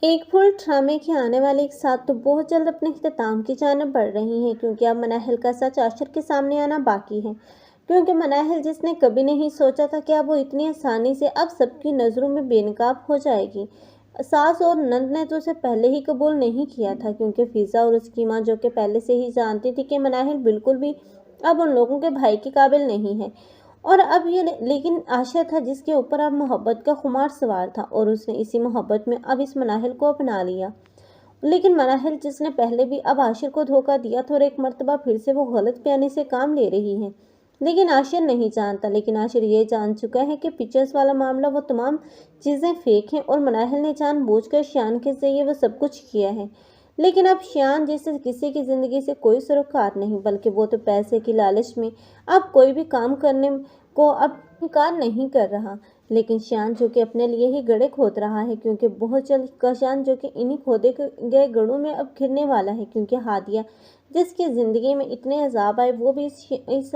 ایک فل ڈرامے کے آنے والے ایک ساتھ تو بہت جلد اپنے اختتام کی جانب بڑھ رہی ہیں، کیونکہ اب مناہل کا سچ عاشر کے سامنے آنا باقی ہے۔ کیونکہ مناہل جس نے کبھی نہیں سوچا تھا کہ اب وہ اتنی آسانی سے اب سب کی نظروں میں بے نقاب ہو جائے گی۔ ساس اور نند نے تو اسے پہلے ہی قبول نہیں کیا تھا، کیونکہ فضا اور اس کی ماں جو کہ پہلے سے ہی جانتی تھی کہ مناہل بالکل بھی اب ان لوگوں کے بھائی کے قابل نہیں ہے، اور اب یہ لیکن عاشر تھا جس کے اوپر اب محبت کا خمار سوار تھا، اور اس نے اسی محبت میں اب اس مناہل کو اپنا لیا۔ لیکن مناہل جس نے پہلے بھی اب عاشر کو دھوکہ دیا تھا، اور ایک مرتبہ پھر سے وہ غلط بیانی سے کام لے رہی ہے۔ لیکن عاشر نہیں جانتا، لیکن عاشر یہ جان چکا ہے کہ پکچرز والا معاملہ وہ تمام چیزیں فیک ہیں، اور مناہل نے جان بوجھ کر شیان کے ذریعے وہ سب کچھ کیا ہے۔ لیکن اب شیان جیسے کسی کی زندگی سے کوئی سروکار نہیں، بلکہ وہ تو پیسے کی لالچ میں اب کوئی بھی کام کرنے کو اب انکار نہیں کر رہا۔ لیکن شیان جو کہ اپنے لیے ہی گڑھے کھود رہا ہے، کیونکہ بہت جلد کشان جو کہ انہی کھودے گئے گڑھوں میں اب گرنے والا ہے، کیونکہ ہادیہ جس کی زندگی میں اتنے عذاب آئے وہ بھی اس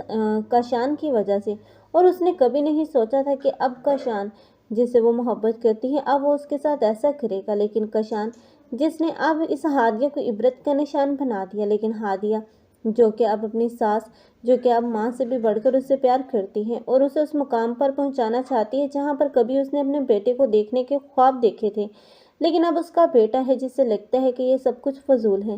کشان کی وجہ سے، اور اس نے کبھی نہیں سوچا تھا کہ اب کشان جسے وہ محبت کرتی ہے اب وہ اس کے ساتھ ایسا کرے گا۔ لیکن کشان جس نے اب اس ہادیہ کو عبرت کا نشان بنا دیا، لیکن ہادیہ جو کہ اب اپنی ساس جو کہ اب ماں سے بھی بڑھ کر اسے پیار کرتی ہے، اور اسے اس مقام پر پہنچانا چاہتی ہے جہاں پر کبھی اس نے اپنے بیٹے کو دیکھنے کے خواب دیکھے تھے، لیکن اب اس کا بیٹا ہے جسے لگتا ہے کہ یہ سب کچھ فضول ہے،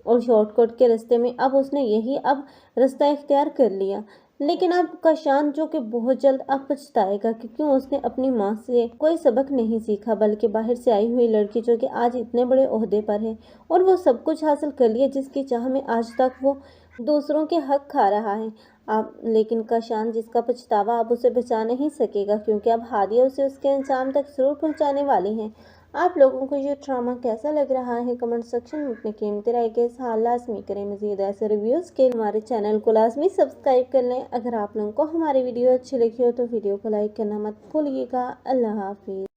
اور شارٹ کٹ کے راستے میں اب اس نے یہی اب راستہ اختیار کر لیا۔ لیکن اب کشان جو کہ بہت جلد اب پچھتائے گا کہ کیوں اس نے اپنی ماں سے کوئی سبق نہیں سیکھا، بلکہ باہر سے آئی ہوئی لڑکی جو کہ آج اتنے بڑے عہدے پر ہے اور وہ سب کچھ حاصل کر لیا جس کی چاہ میں آج تک وہ دوسروں کے حق کھا رہا ہے۔ لیکن کشان جس کا پچھتاوا اب اسے بچا نہیں سکے گا، کیونکہ اب ہادیہ اسے اس کے انجام تک ضرور پہنچانے والی ہے۔ آپ لوگوں کو یہ ڈرامہ کیسا لگ رہا ہے؟ کمنٹ سیکشن میں اپنی قیمتی رائے کا اظہار لازمی کریں۔ مزید ایسے ریویوز کے لیے ہمارے چینل کو لازمی سبسکرائب کر لیں۔ اگر آپ لوگوں کو ہماری ویڈیو اچھی لگی ہو تو ویڈیو کو لائک کرنا مت بھولیے گا۔ اللہ حافظ۔